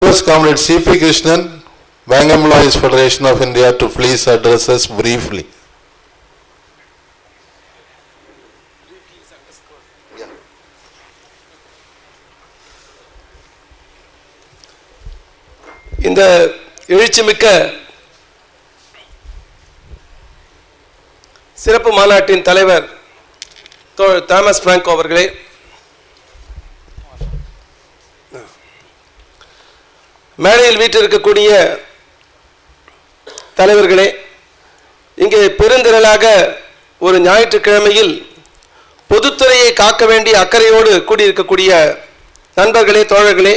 Comrade C.P. Krishnan, Bank Employees Federation of India, to please address us briefly. இந்த எழுச்சிமிக்க சிறப்பு மாநாட்டின் தலைவர் Thomas Franco அவர்களே, மேடையில் வீற்றிருக்கக்கூடிய தலைவர்களே, இங்கே பெருந்திரளாக ஒரு ஞாயிற்றுக்கிழமையில் பொதுத்துறையை காக்க வேண்டிய அக்கறையோடு கூடியிருக்கக்கூடிய நண்பர்களே, தோழர்களே,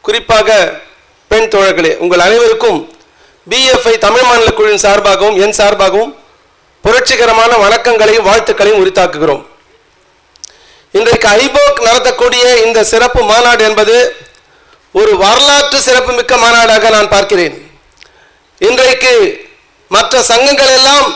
குறிப்பாக பெண் தோழர்களே, உங்கள் அனைவருக்கும் பிஎஃப்ஐ தமிழ் மாநில குழுவின் சார்பாகவும் என் சார்பாகவும் புரட்சிகரமான வணக்கங்களையும் வாழ்த்துக்களையும் உரித்தாக்குகிறோம். இன்றைக்கு ஐபோக் நடத்தக்கூடிய இந்த சிறப்பு மாநாடு என்பது ஒரு வரலாற்று சிறப்புமிக்க மாநாடாக நான் பார்க்கிறேன். இன்றைக்கு மற்ற சங்கங்கள் எல்லாம்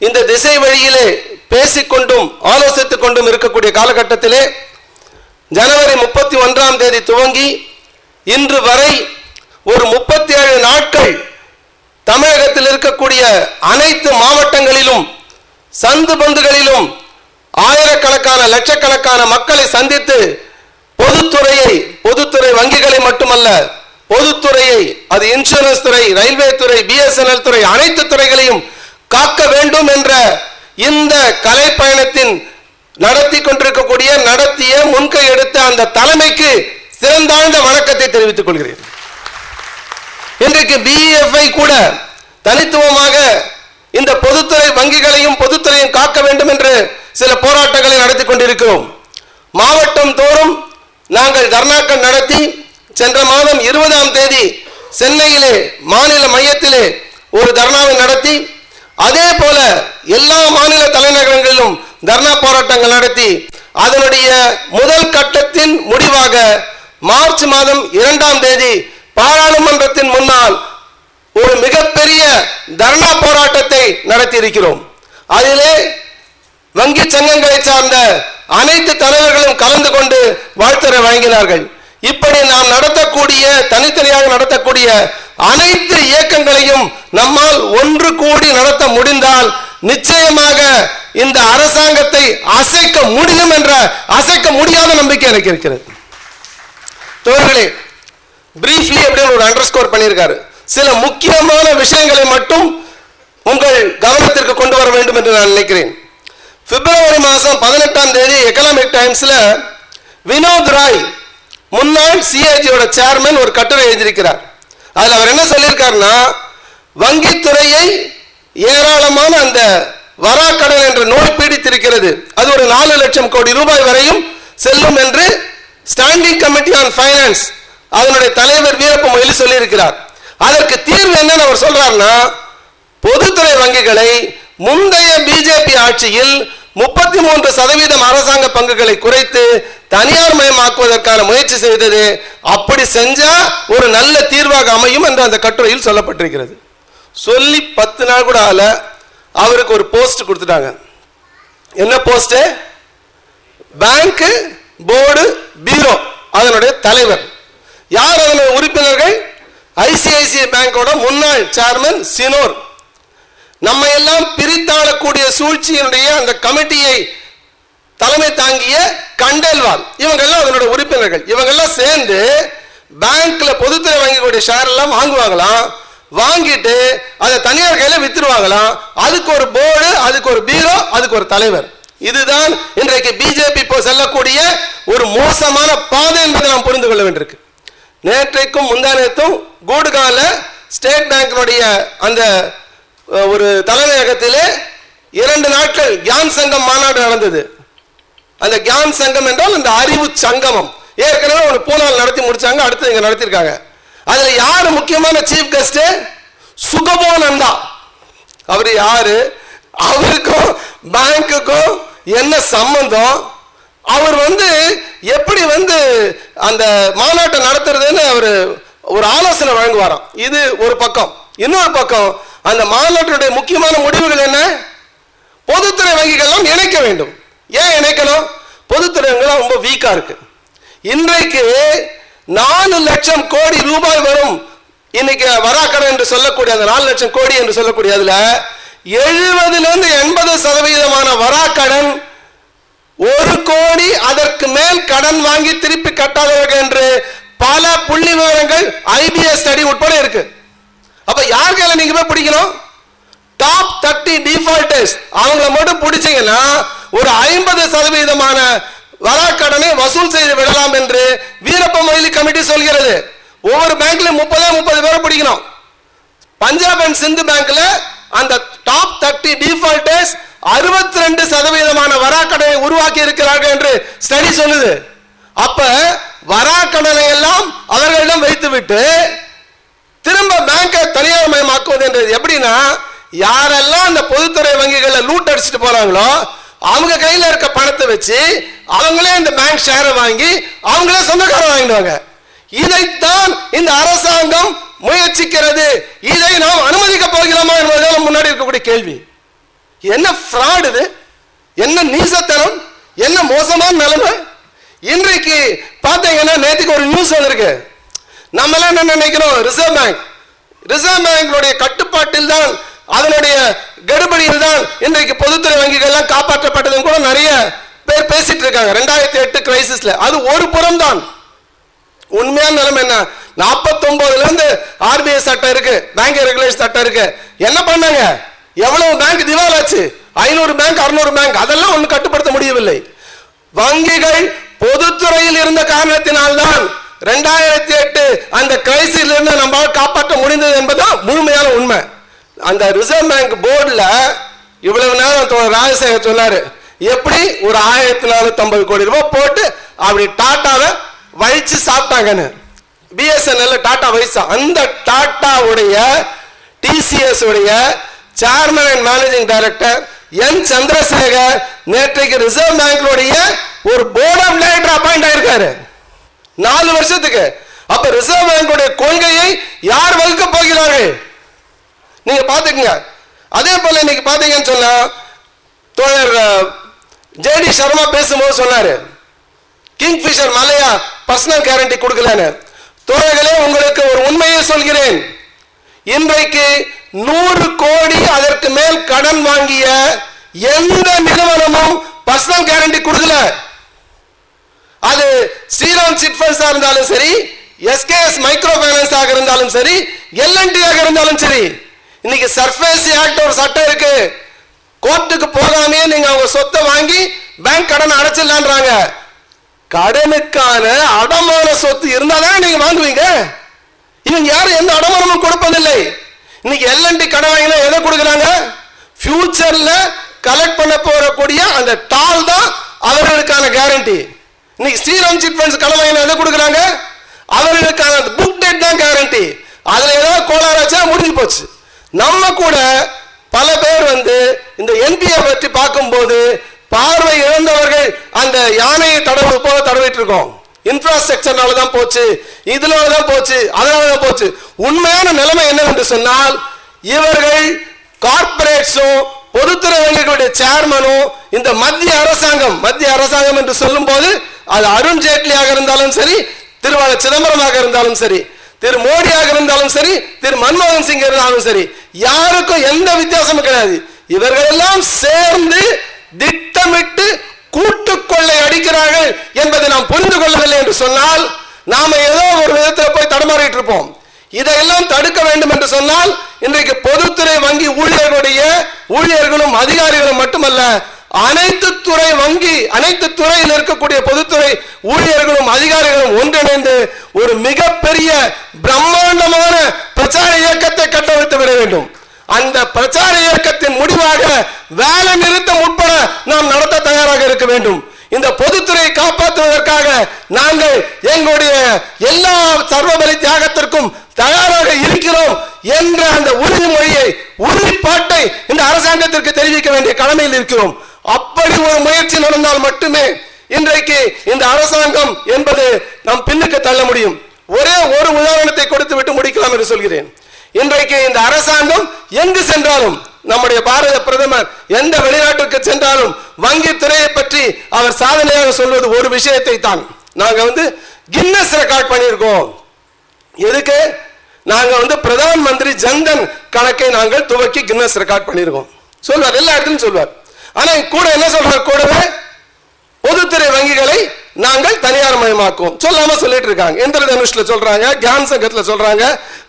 இந்த திசை வழியிலே பேசிக்கொண்டும் ஆலோசித்துக் கொண்டும் இருக்கக்கூடிய காலகட்டத்திலே ஜனவரி 31ஆம் தேதி துவங்கி இன்று வரை ஒரு 37 நாட்கள் தமிழகத்தில் இருக்கக்கூடிய அனைத்து மாவட்டங்களிலும் சந்து பந்துகளிலும் ஆயிரக்கணக்கான லட்சக்கணக்கான மக்களை சந்தித்து பொதுத்துறை வங்கிகளை மட்டுமல்ல, பொதுத்துறையை, அது இன்சூரன்ஸ் துறை, ரயில்வே துறை, பிஎஸ்என்எல் துறை, அனைத்து துறைகளையும் காக்க வேண்டும் என்ற இந்த கலை பயணத்தின் நடத்திய முன்கை எடுத்த அந்த தலைமைக்கு சிறந்தாழ்ந்த வணக்கத்தை தெரிவித்துக் கொள்கிறேன். இன்றைக்கு பிஎஃப்ஐ கூட தனித்துவமாக இந்த பொதுத்துறை வங்கிகளையும் பொதுத்துறையும் காக்க வேண்டும் என்று சில போராட்டங்களை நடத்தி கொண்டிருக்கிறோம். மாவட்டம் தோறும் நாங்கள் தர்ணாக்கள் நடத்தி சென்ற மாதம் 20ஆம் தேதி சென்னையிலே மாநில மையத்திலே ஒரு தர்ணாவை நடத்தி, அதே போல எல்லா மாநில தலைநகரங்களிலும் தர்ணா போராட்டங்கள் நடத்தி அதனுடைய முதல் கட்டத்தின் முடிவாக மார்ச் மாதம் 2ஆம் தேதி பாராளுமன்றத்தின் முன்னால் ஒரு மிகப்பெரிய தர்ணா போராட்டத்தை நடத்தி இருக்கிறோம். அதிலே வங்கி சங்கங்களை சார்ந்த அனைத்து தலைவர்களும் கலந்து கொண்டு வாழ்த்துரை வழங்கினார்கள். இப்படி நாம் நடத்தக்கூடிய, தனித்தனியாக நடத்தக்கூடிய அனைத்து இயக்கங்களையும் நம்மால் ஒன்று கூடி நடத்த முடிந்தால் நிச்சயமாக இந்த அரசாங்கத்தை அசைக்க முடியும் என்ற அசைக்க முடியாத நம்பிக்கை எனக்கு இருக்கிறது. தோழர்களே, பிரீஃப்லி அப்படின்னு ஒரு அண்டர்ஸ்கோர் பண்ணியிருக்காரு. சில முக்கியமான விஷயங்களை மட்டும் உங்கள் கவனத்திற்கு கொண்டு வர வேண்டும் என்று நான் நினைக்கிறேன். பிப்ரவரி மாதம் 18ஆம் தேதி எக்கனாமிக் டைம்ஸ்ல வினோத் ராய், முன்னாள் சிஏஜியோட சேர்மன், ஒரு கட்டுரை எழுதியிருக்கிறார். அதில் அவர் என்ன சொல்லியிருக்காருன்னா, வங்கித்துறையை ஏராளமான அந்த வராக்கடன் என்ற நோய் பீடித்திருக்கிறது, அது ஒரு 4 லட்சம் கோடி ரூபாய் வரையும் செல்லும் என்று ஸ்டாண்டிங் கமிட்டி ஆன் ஃபைனான்ஸ் அதனுடைய தலைவர் வீரப்ப மொய்லி சொல்லியிருக்கிறார். அதற்கு தீர்வு என்னன்னு அவர் சொல்றாருன்னா, பொதுத்துறை வங்கிகளை முந்தைய பிஜேபி ஆட்சியில் 33% அரசாங்க பங்குகளை குறைத்து தனியார் மயமாக்குவதற்கான முயற்சி செய்தது. அப்படி செஞ்சா ஒரு நல்ல தீர்வாக அமையும் என்று அந்த கட்டுரையில் சொல்லப்பட்டிருக்கிறது. சொல்லி 10 நாள் கூட ஆல அவருக்கு ஒரு போஸ்ட் கொடுத்துட்டாங்க. என்ன போஸ்ட்? பேங்க் போர்டு பீரோ அதனுடைய தலைவர். யார் அதனுடைய உறுப்பினர்கள்? ஐசிஐசிஐ பேங்கோட முன்னாள் சேர்மன் சினோர். நம்ம எல்லாம் பிரித்தாளக்கூடிய சூழ்ச்சியினுடைய அந்த கமிட்டியை தலைமை தாங்கிய கண்டேல்வால், இவங்கெல்லாம் அதனுடைய உறுப்பினர்கள். இவங்கெல்லாம் சேர்ந்து பேங்க்ல பொதுத்துறை வங்கிகளுடைய ஷேர் எல்லாம் வாங்குவாங்களாம். வாங்கிட்டு அதை தனியார் கையில வித்துருவாங்களாம். அதுக்கு ஒரு போர்டு, அதுக்கு ஒரு பீரோ, அதுக்கு ஒரு தலைவர். இதுதான் இன்றைக்கு பிஜேபி செல்லக்கூடிய ஒரு மோசமான பாதை என்பதை நாம் புரிந்து கொள்ள வேண்டியிருக்கு. நேற்றைக்கும் முந்தானத்தும் கூடுகால ஸ்டேட் பேங்கினுடைய அந்த ஒரு தலைமையகத்திலே 2 நாட்கள் கியான் சங்கம் மாநாடு நடந்தது. அந்த கியான் சங்கம் என்றால் அந்த அறிவு சங்கமம். ஏற்கனவே ஒரு பூனால் நடத்தி முடிச்சாங்க, அடுத்து இங்க நடத்திருக்காங்க. அதுல யாரு முக்கியமான சீஃப் கெஸ்ட்? சுகபோனந்தா. அவர் யாரு? அவருக்கும் பேங்குக்கும் என்ன சம்பந்தம்? அவர் எப்படி அந்த மாநாட்டை நடத்துறதுன்னு அவர் ஒரு ஆலோசனை வழங்குவாராம். இது ஒரு பக்கம். இன்னொரு பக்கம் அந்த மாநாட்டுடைய முக்கியமான முடிவுகள் என்ன? பொதுத்துறை வங்கிகள் இணைக்க வேண்டும். ஏன் இணைக்கணும்? பொதுத்துறை வங்கிகள் ரொம்ப வீக்கா இருக்கு. இன்றைக்கு 4 லட்சம் கோடி ரூபாய் வரும். இன்னைக்கு வராக்கடன் என்று சொல்லக்கூடிய அந்த 4 லட்சம் கோடி என்று சொல்லக்கூடிய அதுல 70% வராக்கடன் 1 கோடி அதற்கு மேல் கடன் வாங்கி திருப்பி கட்டாதவர்கள் என்று பல புள்ளி விவரங்கள் IBS ஸ்டடி உட்பட இருக்கு. அப்ப யார் கையில நீங்க போய் பிடிக்கணும்? டாப் 30 டிஃபால்டர்ஸ் அவங்கள மட்டும் பிடிச்சீங்கன்னா ஒரு 50% வராக்கடனை வசூல் செய்து விடலாம் என்று வீரப்ப மொய்லி கமிட்டி சொல்கிறது. ஒவ்வொரு பேங்க்ல 30 பேரை பிடிக்கணும். பஞ்சாப் அண்ட் சிந்து பேங்க்ல அந்த டாப் 30 டிஃபால்டர்ஸ் 62% வராக்கடனை உருவாக்கி இருக்கிறார்கள் என்று ஸ்டடி சொல்லுது. அப்ப வராக்கடனை எல்லாம் அவர்களிடம் வைத்துவிட்டு திரும்ப பேங்கை தனியார் மயமாக்குவது என்றது எப்படின்னா, யாரெல்லாம் அந்த பொதுத்துறை வங்கிகளை லூட் அடிச்சுட்டு போறாங்களோ அவங்க கையில இருக்க பணத்தை வச்சு அவங்களே இந்த பேங்க் ஷேரை வாங்கி அவங்களே சொந்தக்காரர் வாங்கிடுவாங்க. இதைத்தான் இந்த அரசாங்கம் முயற்சிக்கிறது. இதை நாம் அனுமதிக்க போகிறோமா என்பதுதான் முன்னாடி இருக்கக்கூடிய கேள்வி. என்ன ஃப்ராட் இது, என்ன நீசத்தனம், என்ன மோசமான நிலைமை. இன்றைக்கு பார்த்தீங்கன்னா நேற்றுக்கு ஒரு நியூஸ் வந்திருக்கு. நம்ம எல்லாம் என்ன நினைக்கிறோம், ரிசர்வ் பேங்க் கட்டுப்பாட்டில் தான் அதனுடைய கடுபடியில் தான் இன்றைக்கு பொதுத்துறை வங்கிகள் எல்லாம் காப்பாற்றப்பட்டதும் கூட நிறைய பேர் பேசிட்டு இருக்காங்க. 2008 கிரைசிஸ்ல அது ஒரு புறம் தான். உண்மையான நிலைமை என்ன, 49ல இருந்து RBI சட்டம் இருக்கு, பேங்க் ரெகுலேஷன் சட்டம் இருக்கு. என்ன பண்ணாங்க, எவ்வளவு பேங்க் திவால் ஆச்சு, 500 பேங்க் 600 பேங்க், அதெல்லாம் ஒண்ணு கட்டுப்படுத்த முடியவில்லை. வங்கிகள் பொதுத்துறையில் இருந்த காரணத்தினால்தான் 2008 அந்த கிரைசிஸ்ல இருந்து நம்மால் காப்பாற்ற முடிந்தது என்பதுதான் முழுமையான உண்மை. அந்த ரிசர்வ் பேங்க் போர்டுல இவ்வளவு நேரம் ராஜசேகர் சொன்னாரு, எப்படி ஒரு 1450 கோடி ரூபாய் போட்டு அப்படி டாட்டாவை வழிச்சு சாப்பிட்டாங்கன்னு. BSNL டாட்டா வயசா, அந்த டாட்டாவுடைய TCS உடைய chairman and managing director N Chandrasekar நேற்றைக்கு ரிசர்வ் பேங்க்லோடைய ஒரு போர்ட் ஆஃப் டைரக்டர் அப்பாயிண்ட் ஆயிருக்காரு 4 வருஷத்துக்கு. அப்ப ரிசர்வ் பேங்கோட கொள்கையை யார் வகுக்க போகிறார்கள் நீங்க பாத்துக்கங்க. அதே போல இன்னைக்கு பாத்தீங்கன்னு சொன்னா தோழர் JD சர்மா பேசும்போது சொன்னாரு, கிங்ஃபிஷர் மலையா பர்சனல் கேரண்டி கொடுக்கலன்னு. தோழர்களே, உங்களுக்கு ஒரு உண்மையை சொல்கிறேன். இன்றைக்கு 100 கோடி அதற்கு மேல் கடன் வாங்கிய எந்த நிறுவனமும் பர்சனல் கேரண்டி கொடுக்கல. அது ஸ்ரீராம் சிட் ஃபண்ட்ஸா இருந்தாலும் சரி, SKS மைக்ரோ ஃபைனான்ஸ் ஆக இருந்தாலும் சரி, LNT ஆக இருந்தாலும் சரி. இன்னைக்கு சர்ஃபேஸ் ஆக்ட் ஒரு சட்டம் இருக்கு, கோர்ட்டுக்கு போகாமே நீங்க அவங்க சொத்தை வாங்கி பேங்க் கடன் அடைச்சிடலான்றாங்க. கடனுக்கான அடமான சொத்து இருந்தாதான் நீங்க வாங்குவீங்க. இவங்க யாரும் எந்த அடமானமும் கொடுப்பதில்லை. இன்னைக்கு LNT கடன் வாங்கினா எதை கொடுக்குறாங்க, ஃபியூச்சர்ல கலெக்ட் பண்ண போறக்கூடிய அந்த டால் தான் அவர்களுக்கான கேரண்டி. இன்னைக்கு ஸ்ரீராம் சிட் ஃபண்ட்ஸ் கடன் வாங்கினா எதை கொடுக்குறாங்க, அவர்களுக்கான புக் டேட் தான் கேரண்டி. அதுல ஏதாவது கோளாறாச்சா முடிஞ்சு போச்சு. நம்ம கூட பல பேர் இந்த NPA பற்றி பார்க்கும்போது பார்வை இழந்தவர்கள் அந்த யானையை தடவு போல தடவிட்டு இருக்கோம். இன்ஃப்ராஸ்ட்ரக்சர்னால தான் போச்சு, இதனால தான் போச்சு, அதனால தான் போச்சு. உண்மையான நிலைமை என்னவென்று சொன்னால், இவர்கள் கார்பரேட்ஸும் பொதுத்துறை வங்கிகளுடைய சேர்மனும் இந்த மத்திய அரசாங்கம் என்று சொல்லும் போது அது அருண் ஜேட்லியாக இருந்தாலும் சரி, திருவாளர் சிதம்பரமாக இருந்தாலும் சரி, திரு மோடியாக இருந்தாலும் சரி, திரு மன்மோகன் சிங் இருந்தாலும் சரி, யாருக்கும் எந்த வித்தியாசமும் கிடையாது. இவர்கள் எல்லாம் சேர்ந்து திட்டமிட்டு கூட்டுக்கொள்ளை அடிக்கிறார்கள் என்பதை நாம் புரிந்து கொள்ளவில்லை என்று சொன்னால் நாம ஏதோ ஒரு விதத்தில் போய் தடமாறிட்டு இருப்போம். இதையெல்லாம் தடுக்க வேண்டும் என்று சொன்னால் இன்றைக்கு பொதுத்துறை வங்கி ஊழியர்களும் அதிகாரிகளும் மட்டுமல்ல, அனைத்து துறையில் இருக்கக்கூடிய பொதுத்துறை ஊழியர்களும் அதிகாரிகளும் ஒன்றிணைந்து ஒரு மிகப்பெரிய பிரம்மாண்டமான பிரச்சார இயக்கத்தை கட்டமைத்து விட வேண்டும். அந்த பிரச்சார இயக்கத்தின் முடிவாக வேலை நிறுத்தம் உட்பட நாம் நடத்த தயாராக இருக்க வேண்டும். இந்த பொதுத்துறையை காப்பாற்றுவதற்காக நாங்கள் எங்களுடைய எல்லா சர்வபலி தியாகத்திற்கும் தயாராக இருக்கிறோம் என்ற அந்த உறுதிப்பாட்டை இந்த அரசாங்கத்திற்கு தெரிவிக்க வேண்டிய கடமையில் இருக்கிறோம். அப்படி ஒரு முயற்சி நடந்தால் மட்டுமே இன்றைக்கு இந்த அரசாங்கம் என்பது நாம் பின்னுக்கு தள்ள முடியும். ஒரே ஒரு உதாரணத்தை கொடுத்து விட்டு முடிக்கலாம் என்று சொல்கிறேன். இன்றைக்கு இந்த அரசாங்கம் எங்கு சென்றாலும், நம்முடைய பாரத பிரதமர் எந்த வெளிநாட்டுக்கு சென்றாலும் வங்கி துறையை பற்றி அவர் சாதனையாக சொல்வது ஒரு விஷயத்தை தான். நாங்க கின்னஸ் ரெக்கார்ட் பண்ணியிருக்கோம். எதுக்கு? நாங்க பிரதான் மந்திரி ஜன்தன் கணக்கை நாங்கள் துவக்கி கின்னஸ் ரெக்கார்ட் பண்ணியிருக்கோம் சொல்வார், எல்லா இடத்துலையும் சொல்வார். ஆனா கூட என்ன சொல்றார்? கூடவே பொதுத்துறை வங்கிகளை நாங்கள் தனியார் மயமாக்குவோம் சொல்லாம சொல்லிட்டு இருக்காங்க. இந்திரதனுஷ்ல சொல்றாங்க, கியான் சங்கத்துல சொல்றாங்க,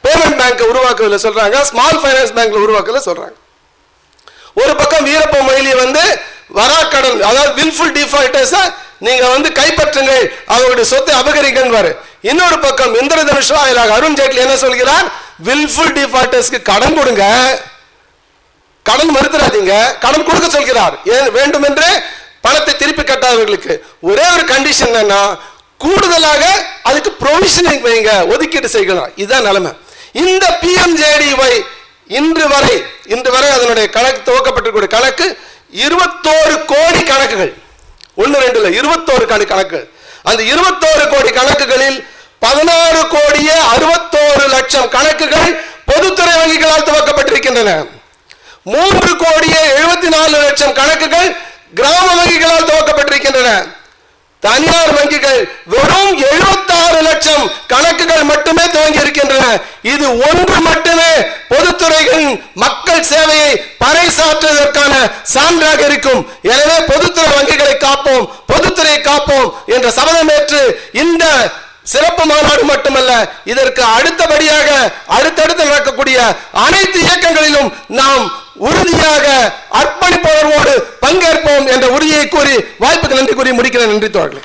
பேமெண்ட் பேங்க் உருவாக்குவதில் சொல்றாங்க, ஸ்மால் பைனான்ஸ் பேங்க்ல உருவாக்குவதில் சொல்றாங்க. ஒரு பக்கம் வீரப்ப மொய்லி வராக்கடன், அதாவது வில்ஃபுல் டிஃபால்டர்ஸ் நீங்க கைப்பற்றுங்கள், அவருடைய சொத்தை அபகரிக்கன்னு. இன்னொரு பக்கம் இந்திரதனுஷ் வாயிலாக அருண் ஜேட்லி என்ன சொல்கிறார்? வில்ஃபுல் டிஃபால்டர்ஸ்க்கு கடன் கொடுங்க, கடன் மறுத்துறாதீங்க, கடன் கொடுக்க சொல்கிறார். வேண்டும் என்று பணத்தை திருப்பி கட்டாதவர்களுக்கு ஒரே ஒரு கண்டிஷன் என்னன்னா, கூடுதலாக அதுக்கு ப்ரொவிஷனிங் வைங்க, ஒதுக்கீடு செய்யணும். இதுதான் நிலைமை. இந்த PMJDY இன்று வரை அதனுடைய கணக்கு துவக்கப்பட்டிருக்கிற கணக்கு 21 கோடி கணக்குகள், 1-2 இல்ல 21 கோடி கணக்குகள். அந்த 21 கோடி கணக்குகளில் 16 கோடியே 61 லட்சம் கணக்குகள் பொதுத்துறை வங்கிகளால் துவக்கப்பட்டிருக்கின்றன. 3 கோடியே 74 லட்சம் கணக்குகள் கிராம வங்கிகளால் துவக்கப்பட்டிருக்கின்றன. தனியார் வங்கிகள் வெறும் 76 லட்சம் கணக்குகள் மட்டுமே துவங்கி இருக்கின்றன. இது ஒன்று மட்டுமே பொதுத்துறைகளின் மக்கள் சேவையை பறைசாற்றுவதற்கான சான்றாக இருக்கும். எனவே பொதுத்துறை வங்கிகளை காப்போம், பொதுத்துறையை காப்போம் என்ற சபதமேற்று இந்த சிறப்பு மாநாடு மட்டுமல்ல, இதற்கு அடுத்தபடியாக அடுத்தடுத்து நடக்கக்கூடிய அனைத்து இயக்கங்களிலும் நாம் உறுதியாக அர்ப்பணிப்புணர்வோடு பங்கேற்போம் என்ற உறுதியை கூறி வாய்ப்புக்கு நன்றி கூறி முடிக்கிறேன். நன்றி தோழர்களே.